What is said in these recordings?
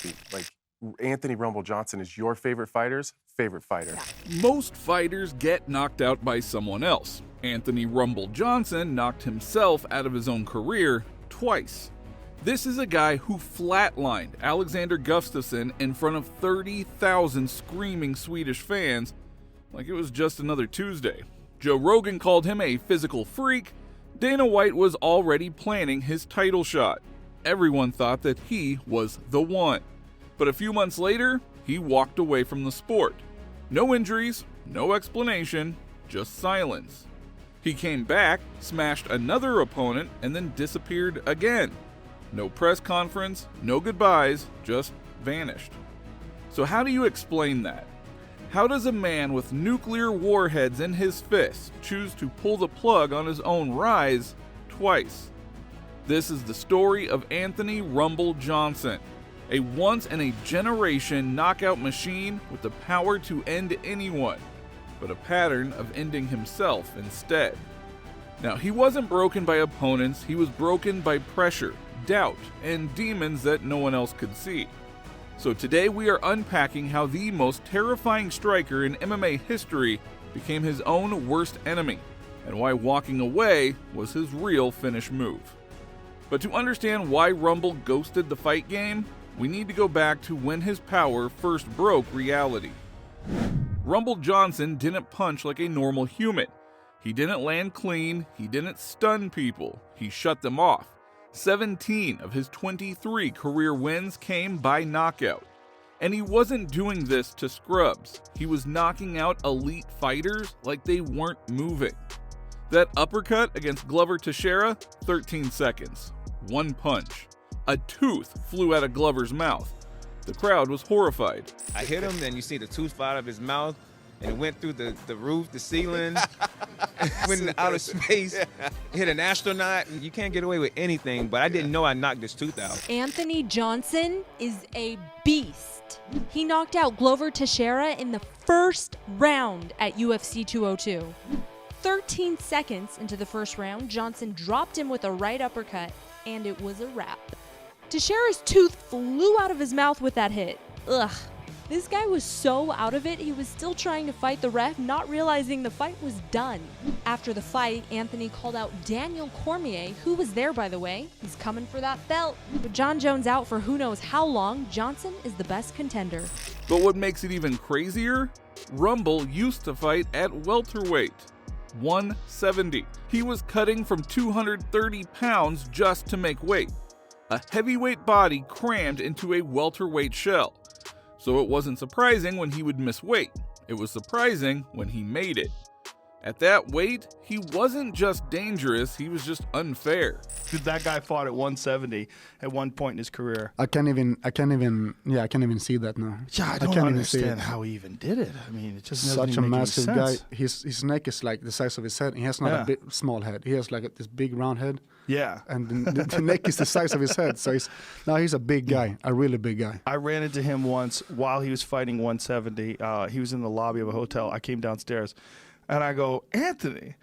feet. Like, Anthony Rumble Johnson is your favorite fighter's favorite fighter. Most fighters get knocked out by someone else. Anthony Rumble Johnson knocked himself out of his own career twice. This is a guy who flatlined Alexander Gustafsson in front of 30,000 screaming Swedish fans like it was just another Tuesday. Joe Rogan called him a physical freak. Dana White was already planning his title shot. Everyone thought that he was the one. But a few months later, he walked away from the sport. No injuries, no explanation, just silence. He came back, smashed another opponent, and then disappeared again. No press conference, no goodbyes, just vanished. So how do you explain that? How does a man with nuclear warheads in his fists choose to pull the plug on his own rise twice? This is the story of Anthony Rumble Johnson, a once-in-a-generation knockout machine with the power to end anyone, but a pattern of ending himself instead. Now, he wasn't broken by opponents, he was broken by pressure, doubt, and demons that no one else could see. So today we are unpacking how the most terrifying striker in MMA history became his own worst enemy, and why walking away was his real finish move. But to understand why Rumble ghosted the fight game, we need to go back to when his power first broke reality. Rumble Johnson didn't punch like a normal human. He didn't land clean, he didn't stun people, he shut them off. 17 of his 23 career wins came by knockout. And he wasn't doing this to scrubs. He was knocking out elite fighters like they weren't moving. That uppercut against Glover Teixeira, 13 seconds. One punch. A tooth flew out of Glover's mouth. The crowd was horrified. I hit him, then you see the tooth fly out of his mouth, and it went through the roof, the ceiling, went into outer space, hit an astronaut. You can't get away with anything, but I didn't know I knocked this tooth out. Anthony Johnson is a beast. He knocked out Glover Teixeira in the first round at UFC 202. 13 seconds into the first round, Johnson dropped him with a right uppercut, and it was a wrap. Teixeira's tooth flew out of his mouth with that hit. Ugh. This guy was so out of it, he was still trying to fight the ref, not realizing the fight was done. After the fight, Anthony called out Daniel Cormier, who was there, by the way. He's coming for that belt. With John Jones out for who knows how long, Johnson is the best contender. But what makes it even crazier? Rumble used to fight at welterweight. 170. He was cutting from 230 pounds just to make weight. A heavyweight body crammed into a welterweight shell. So it wasn't surprising when he would miss weight. It was surprising when he made it. At that weight, he wasn't just dangerous, he was just unfair. That guy fought at 170 at one point in his career. I can't even see that now. Yeah, I don't understand how he even did it. I mean, it just doesn't such a even make any massive guy. sense. His neck is like the size of his head. He has not a big, small head. He has like this big round head. Yeah. And the neck is the size of his head. So he's a big guy, a really big guy. I ran into him once while he was fighting 170. He was in the lobby of a hotel. I came downstairs. And I go, Anthony,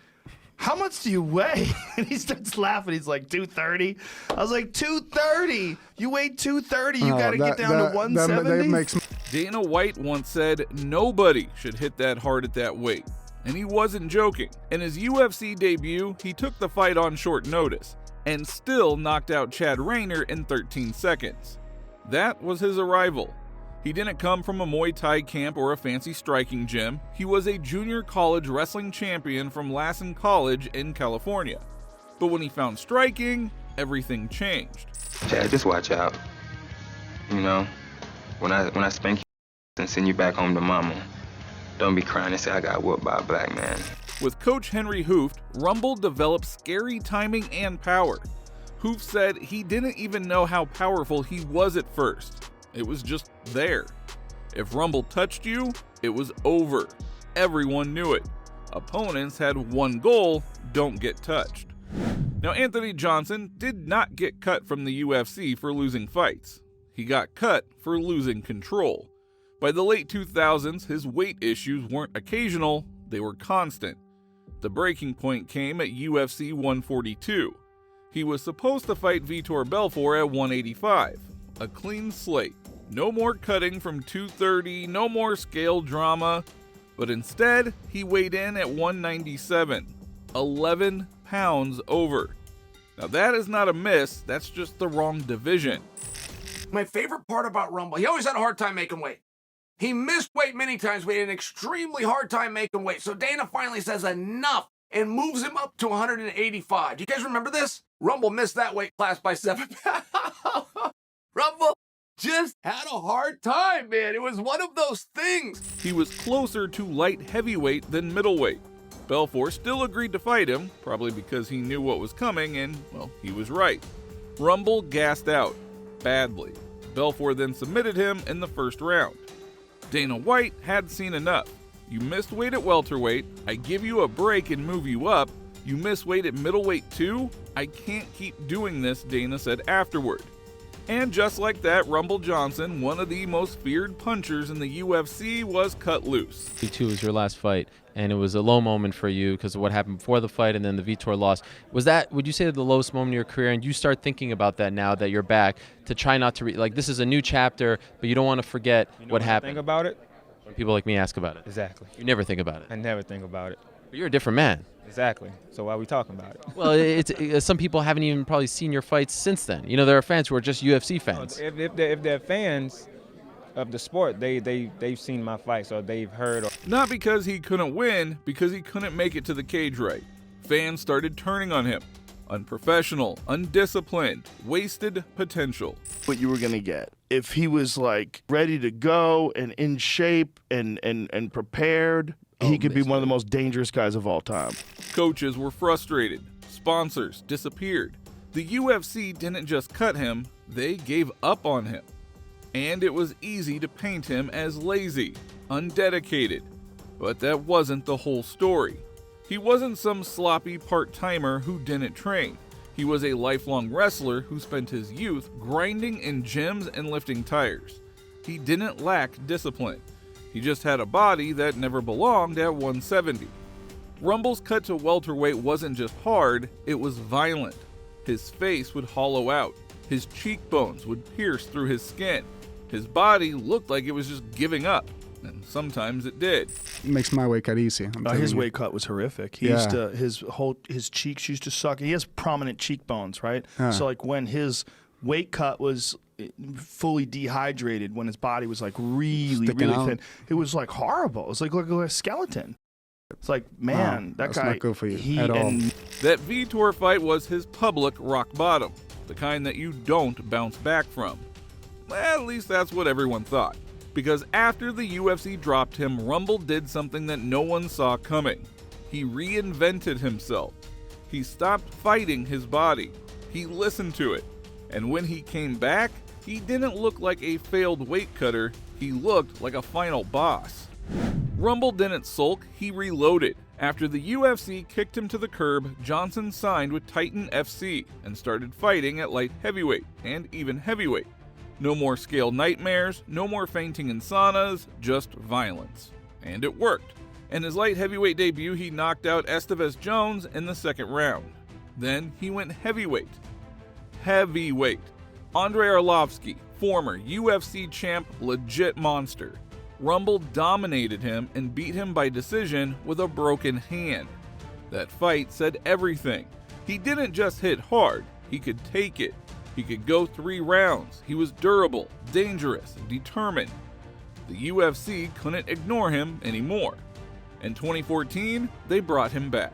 how much do you weigh? And he starts laughing. He's like, 230? I was like, 230? You weigh 230? You got to get down to 170? Dana White once said nobody should hit that hard at that weight. And he wasn't joking. In his UFC debut, he took the fight on short notice and still knocked out Chad Rayner in 13 seconds. That was his arrival. He didn't come from a Muay Thai camp or a fancy striking gym. He was a junior college wrestling champion from Lassen College in California. But when he found striking, everything changed. Chad, just watch out. You know, when I spank you and send you back home to mama, don't be crying and say I got whooped by a black man. With Coach Henry Hooft, Rumble developed scary timing and power. Hooft said he didn't even know how powerful he was at first. It was just there. If Rumble touched you, it was over. Everyone knew it. Opponents had one goal: don't get touched. Now, Anthony Johnson did not get cut from the UFC for losing fights. He got cut for losing control. By the late 2000s, his weight issues weren't occasional, they were constant. The breaking point came at UFC 142. He was supposed to fight Vitor Belfort at 185. A clean slate. No more cutting from 230, no more scale drama, but instead he weighed in at 197, 11 pounds over. Now that is not a miss, that's just the wrong division. My favorite part about Rumble, he always had a hard time making weight. He missed weight many times, but he had an extremely hard time making weight. So Dana finally says enough and moves him up to 185. Do you guys remember this? Rumble missed that weight class by 7 pounds. Rumble just had a hard time, man. It was one of those things. He was closer to light heavyweight than middleweight. Belfort still agreed to fight him, probably because he knew what was coming and, well, he was right. Rumble gassed out, badly. Belfort then submitted him in the first round. Dana White had seen enough. You missed weight at welterweight, I give you a break and move you up. You miss weight at middleweight too? I can't keep doing this, Dana said afterward. And just like that, Rumble Johnson, one of the most feared punchers in the UFC, was cut loose. V2 was your last fight, and it was a low moment for you because of what happened before the fight and then the Vitor loss. Was that, would you say, the lowest moment of your career? And you start thinking about that now that you're back to try not to, like, this is a new chapter, but you don't want to forget what happened. Think about it? When people like me ask about it. Exactly. You never think about it. I never think about it. But you're a different man. Exactly. So why are we talking about it? Well, it's some people haven't even probably seen your fights since then. You know, there are fans who are just UFC fans. If they're fans of the sport, they've seen my fights or they've heard. Not because he couldn't win, because he couldn't make it to the cage right. Fans started turning on him. Unprofessional, undisciplined, wasted potential. What you were going to get. If he was like ready to go and in shape and prepared, he could be one of the most dangerous guys of all time. Coaches were frustrated. Sponsors disappeared. The UFC didn't just cut him, they gave up on him. And it was easy to paint him as lazy, undedicated. But that wasn't the whole story. He wasn't some sloppy part-timer who didn't train. He was a lifelong wrestler who spent his youth grinding in gyms and lifting tires. He didn't lack discipline. He just had a body that never belonged at 170. Rumble's cut to welterweight wasn't just hard, it was violent. His face would hollow out. His cheekbones would pierce through his skin. His body looked like it was just giving up, and sometimes it did. It makes my weight cut easy. His weight cut was horrific. He used to, his cheeks used to suck. He has prominent cheekbones, right? So like when his weight cut was fully dehydrated, when his body was like really thin, it was like horrible. It was like a skeleton. It's like, man, that guy, not good for you at all. That Vitor fight was his public rock bottom, the kind that you don't bounce back from. Well, at least that's what everyone thought. Because after the UFC dropped him, Rumble did something that no one saw coming. He reinvented himself. He stopped fighting his body. He listened to it. And when he came back, he didn't look like a failed weight cutter, he looked like a final boss. Rumble didn't sulk, he reloaded. After the UFC kicked him to the curb, Johnson signed with Titan FC and started fighting at light heavyweight and even heavyweight. No more scale nightmares, no more fainting in saunas, just violence. And it worked. In his light heavyweight debut, he knocked out Estevez Jones in the second round. Then he went heavyweight. Heavyweight. Andrei Arlovsky, former UFC champ, legit monster. Rumble dominated him and beat him by decision with a broken hand. That fight said everything. He didn't just hit hard, he could take it. He could go 3 rounds. He was durable, dangerous, determined. The UFC couldn't ignore him anymore. In 2014, they brought him back.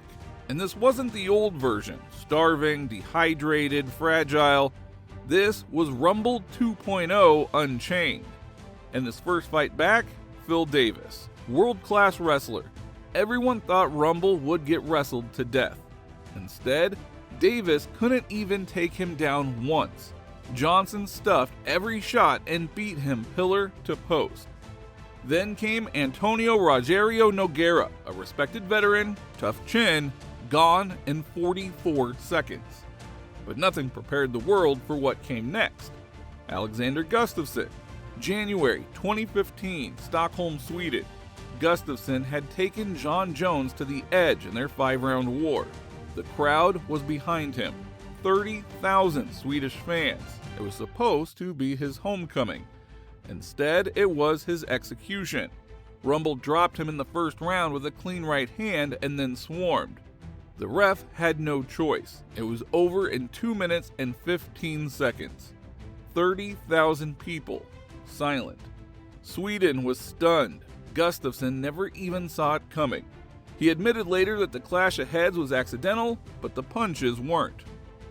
And this wasn't the old version, starving, dehydrated, fragile. This was Rumble 2.0 Unchained. In his first fight back, Phil Davis, world-class wrestler. Everyone thought Rumble would get wrestled to death. Instead, Davis couldn't even take him down once. Johnson stuffed every shot and beat him pillar to post. Then came Antonio Rogerio Nogueira, a respected veteran, tough chin, gone in 44 seconds. But nothing prepared the world for what came next. Alexander Gustafsson, January 2015, Stockholm, Sweden. Gustafsson had taken John Jones to the edge in their 5-round war. The crowd was behind him, 30,000 Swedish fans. It was supposed to be his homecoming. Instead, it was his execution. Rumble dropped him in the first round with a clean right hand and then swarmed. The ref had no choice. It was over in 2 minutes and 15 seconds. 30,000 people silent. Sweden was stunned. Gustafsson never even saw it coming. He admitted later that the clash of heads was accidental, but the punches weren't.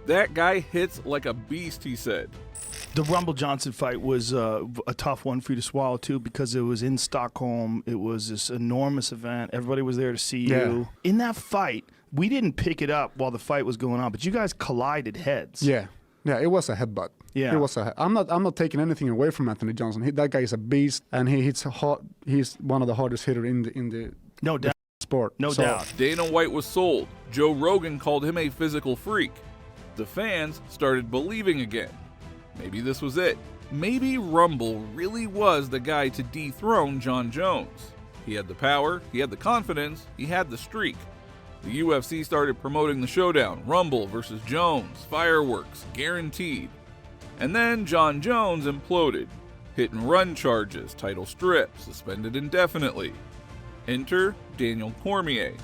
That guy hits like a beast, he said. The Rumble Johnson fight was a tough one for you to swallow, too, because it was in Stockholm. It was this enormous event. Everybody was there to see you. In that fight, we didn't pick it up while the fight was going on, but you guys collided heads. Yeah, it was a headbutt. Yeah, it was I'm not taking anything away from Anthony Johnson. That guy is a beast, and he hits hard. He's one of the hardest hitters in the no doubt sport. No doubt. Dana White was sold. Joe Rogan called him a physical freak. The fans started believing again. Maybe this was it. Maybe Rumble really was the guy to dethrone Jon Jones. He had the power, he had the confidence, he had the streak. The UFC started promoting the showdown, Rumble versus Jones, fireworks, guaranteed. And then Jon Jones imploded. Hit and run charges, title stripped, suspended indefinitely. Enter Daniel Cormier.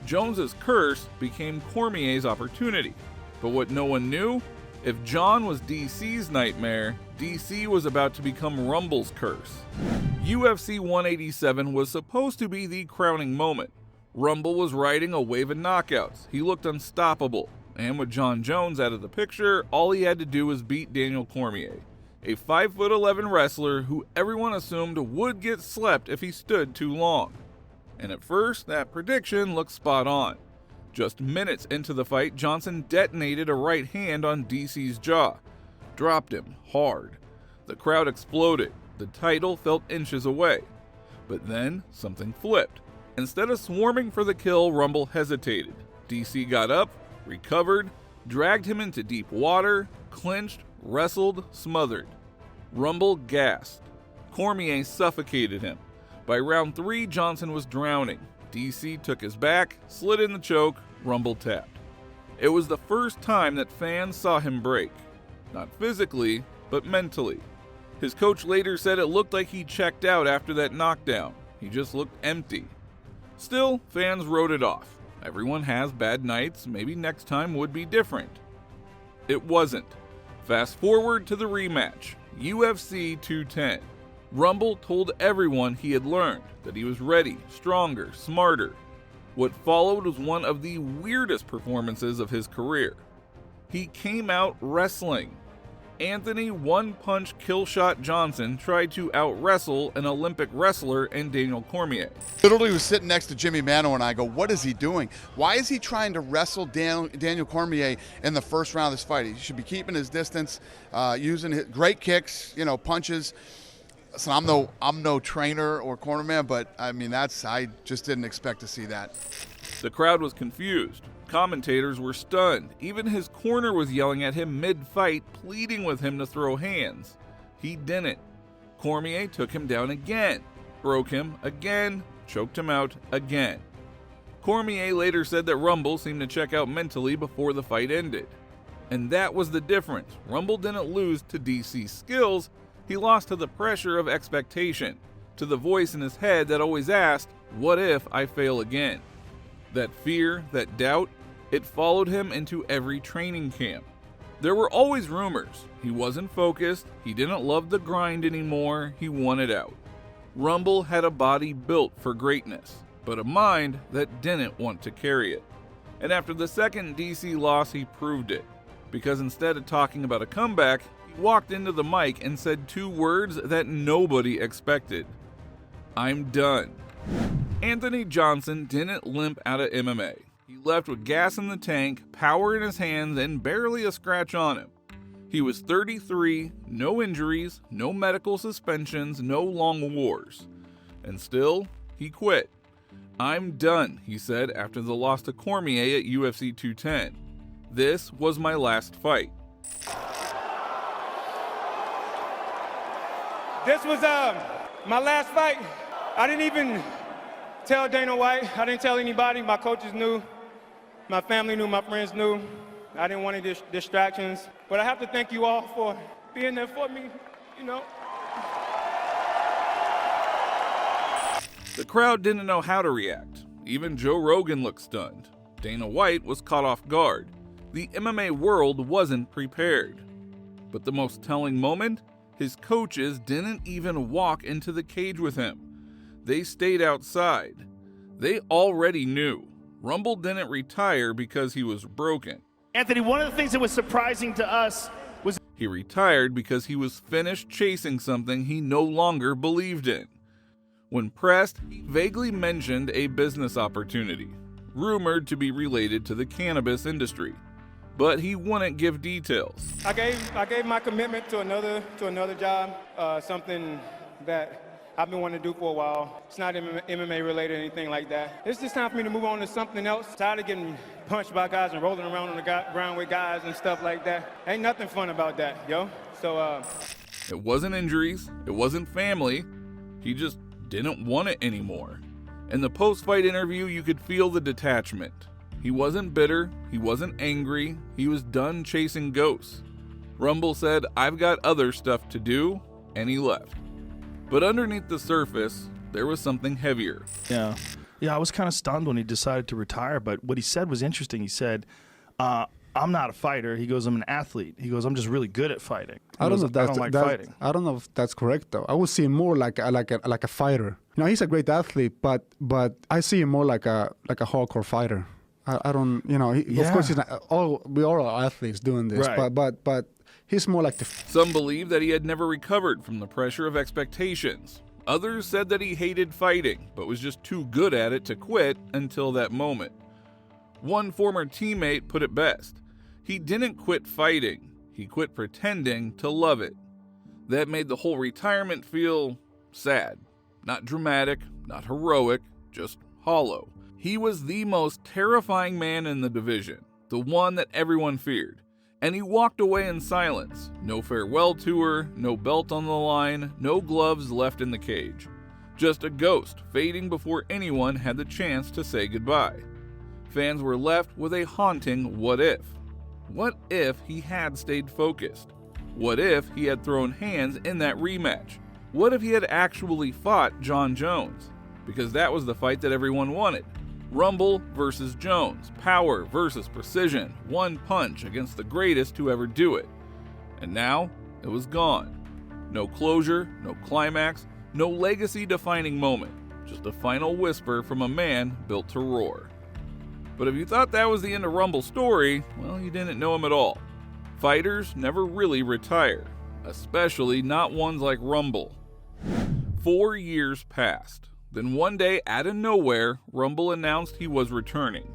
Jones's curse became Cormier's opportunity. But what no one knew? If Jon was DC's nightmare, DC was about to become Rumble's curse. UFC 187 was supposed to be the crowning moment. Rumble was riding a wave of knockouts. He looked unstoppable. And with Jon Jones out of the picture, all he had to do was beat Daniel Cormier, a 5'11" wrestler who everyone assumed would get slept if he stood too long. And at first, that prediction looked spot on. Just minutes into the fight, Johnson detonated a right hand on DC's jaw. Dropped him hard. The crowd exploded. The title felt inches away. But then, something flipped. Instead of swarming for the kill, Rumble hesitated. DC got up, recovered, dragged him into deep water, clinched, wrestled, smothered. Rumble gasped. Cormier suffocated him. By round 3, Johnson was drowning. DC took his back, slid in the choke, Rumble tapped. It was the first time that fans saw him break. Not physically, but mentally. His coach later said it looked like he checked out after that knockdown. He just looked empty. Still, fans wrote it off. Everyone has bad nights, maybe next time would be different. It wasn't. Fast forward to the rematch, UFC 210. Rumble told everyone he had learned, that he was ready, stronger, smarter. What followed was one of the weirdest performances of his career. He came out wrestling. Anthony one-punch killshot Johnson tried to out-wrestle an Olympic wrestler and Daniel Cormier. Literally was sitting next to Jimmy Mano and I go, what is he doing? Why is he trying to wrestle Daniel Cormier in the first round of this fight? He should be keeping his distance, using his great kicks, punches. So I'm no trainer or cornerman, but I mean I just didn't expect to see that. The crowd was confused. Commentators were stunned. Even his corner was yelling at him mid-fight, pleading with him to throw hands. He didn't. Cormier took him down again, broke him again, choked him out again. Cormier later said that Rumble seemed to check out mentally before the fight ended. And that was the difference. Rumble didn't lose to DC's skills. He lost to the pressure of expectation, to the voice in his head that always asked, what if I fail again? That fear, that doubt, it followed him into every training camp. There were always rumors. He wasn't focused, he didn't love the grind anymore, he wanted out. Rumble had a body built for greatness, but a mind that didn't want to carry it. And after the second DC loss, he proved it. Because instead of talking about a comeback, he walked into the mic and said 2 words that nobody expected. I'm done. Anthony Johnson didn't limp out of MMA. He left with gas in the tank, power in his hands, and barely a scratch on him. He was 33, no injuries, no medical suspensions, no long wars. And still, he quit. I'm done, he said after the loss to Cormier at UFC 210. This was my last fight. This was my last fight. I didn't even tell Dana White. I didn't tell anybody. My coaches knew. My family knew. My friends knew. I didn't want any distractions. But I have to thank you all for being there for me, The crowd didn't know how to react. Even Joe Rogan looked stunned. Dana White was caught off guard. The MMA world wasn't prepared. But the most telling moment? His coaches didn't even walk into the cage with him. They stayed outside. They already knew. Rumble didn't retire because he was broken. Anthony, one of the things that was surprising to us was he retired because he was finished chasing something he no longer believed in. When pressed, he vaguely mentioned a business opportunity, rumored to be related to the cannabis industry, but he wouldn't give details. I gave my commitment to another job, something that I've been wanting to do for a while. It's not MMA related or anything like that. It's just time for me to move on to something else. Tired of getting punched by guys and rolling around on the ground with guys and stuff like that. Ain't nothing fun about that, yo. So, It wasn't injuries, it wasn't family. He just didn't want it anymore. In the post-fight interview, you could feel the detachment. He wasn't bitter, he wasn't angry, he was done chasing ghosts. Rumble said, "I've got other stuff to do," and he left. But underneath the surface, there was something heavier. Yeah, I was kind of stunned when he decided to retire, but what he said was interesting. He said, I'm not a fighter. He goes, I'm an athlete. He goes, I'm just really good at fighting. I don't know fighting. I don't know if that's correct though. I would see him more like a fighter. You know, he's a great athlete, but I see him more like a hardcore fighter. I don't, you know, of course he's not. We all are athletes doing this, right. but he's more like the. Some believe that he had never recovered from the pressure of expectations. Others said that he hated fighting, but was just too good at it to quit until that moment. One former teammate put it best. He didn't quit fighting, he quit pretending to love it. That made the whole retirement feel sad. Not dramatic, not heroic, just hollow. He was the most terrifying man in the division, the one that everyone feared. And he walked away in silence. No farewell tour, no belt on the line, no gloves left in the cage. Just a ghost fading before anyone had the chance to say goodbye. Fans were left with a haunting what if. What if he had stayed focused? What if he had thrown hands in that rematch? What if he had actually fought John Jones? Because that was the fight that everyone wanted. Rumble versus Jones, power versus precision, one punch against the greatest to ever do it. And now, it was gone. No closure, no climax, no legacy-defining moment, just a final whisper from a man built to roar. But if you thought that was the end of Rumble's story, well, you didn't know him at all. Fighters never really retire, especially not ones like Rumble. 4 years passed. Then one day, out of nowhere, Rumble announced he was returning.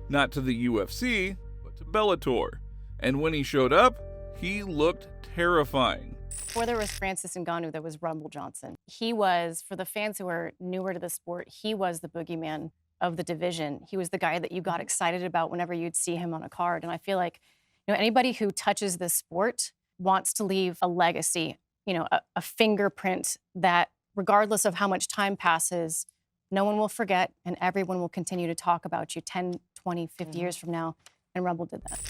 Not to the UFC, but to Bellator. And when he showed up, he looked terrifying. Before there was Francis Ngannou, there was Rumble Johnson. He was, for the fans who are newer to the sport, he was the boogeyman of the division. He was the guy that you got excited about whenever you'd see him on a card. And I feel like, anybody who touches this sport wants to leave a legacy, a fingerprint that regardless of how much time passes, no one will forget and everyone will continue to talk about you 10, 20, 50 years from now. And Rumble did that.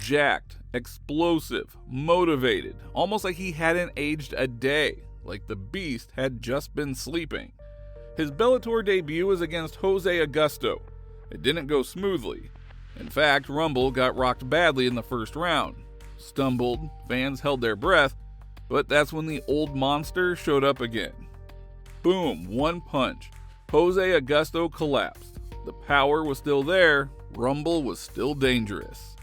Jacked, explosive, motivated, almost like he hadn't aged a day, like the beast had just been sleeping. His Bellator debut was against Jose Augusto. It didn't go smoothly. In fact, Rumble got rocked badly in the first round. Stumbled, fans held their breath, but that's when the old monster showed up again. Boom, one punch. Jose Augusto collapsed. The power was still there, Rumble was still dangerous.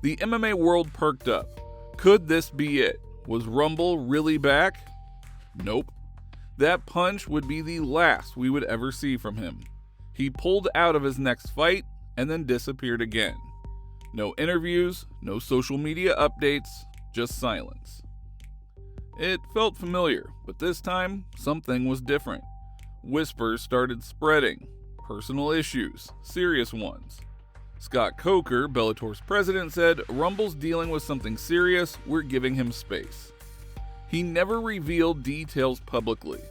The MMA world perked up. Could this be it? Was Rumble really back? Nope. That punch would be the last we would ever see from him. He pulled out of his next fight and then disappeared again. No interviews, no social media updates, just silence. It felt familiar, but this time, something was different. Whispers started spreading. Personal issues, serious ones. Scott Coker, Bellator's president, said, "Rumble's dealing with something serious, we're giving him space." He never revealed details publicly,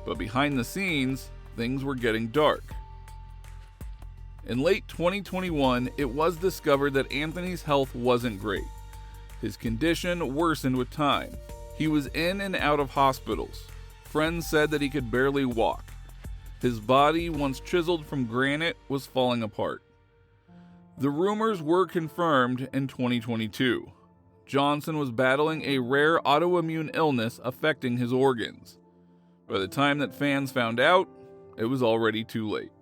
but behind the scenes, things were getting dark. In late 2021, it was discovered that Anthony's health wasn't great. His condition worsened with time. He was in and out of hospitals. Friends said that he could barely walk. His body, once chiseled from granite, was falling apart. The rumors were confirmed in 2022. Johnson was battling a rare autoimmune illness affecting his organs. By the time that fans found out, it was already too late.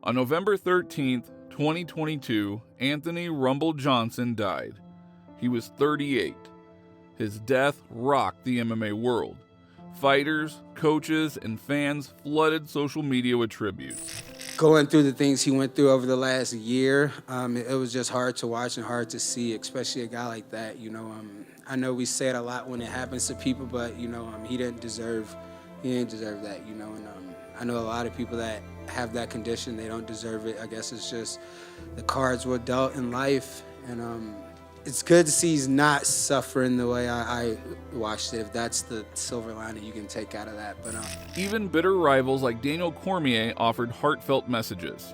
On November 13th, 2022, Anthony "Rumble" Johnson died. He was 38. His death rocked the MMA world. Fighters, coaches, and fans flooded social media with tributes. Going through the things he went through over the last year, it was just hard to watch and hard to see, especially a guy like that. I know we say it a lot when it happens to people, but he didn't deserve that. And I know a lot of people that have that condition, they don't deserve it. I guess it's just the cards were dealt in life, and it's good to see he's not suffering the way I watched it, if that's the silver lining you can take out of that. But even bitter rivals like Daniel Cormier offered heartfelt messages.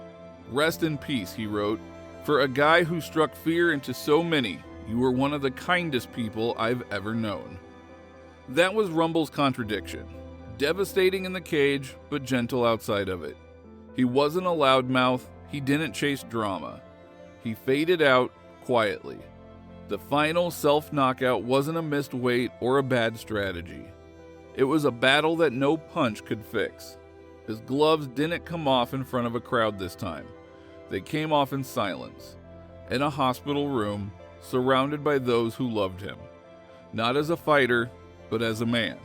"Rest in peace," he wrote. "For a guy who struck fear into so many, you were one of the kindest people I've ever known." That was Rumble's contradiction. Devastating in the cage, but gentle outside of it. He wasn't a loudmouth, he didn't chase drama. He faded out quietly. The final self-knockout wasn't a missed weight or a bad strategy. It was a battle that no punch could fix. His gloves didn't come off in front of a crowd this time. They came off in silence, in a hospital room, surrounded by those who loved him. Not as a fighter, but as a man.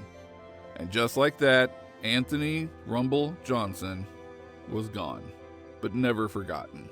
And just like that, Anthony "Rumble" Johnson was gone, but never forgotten.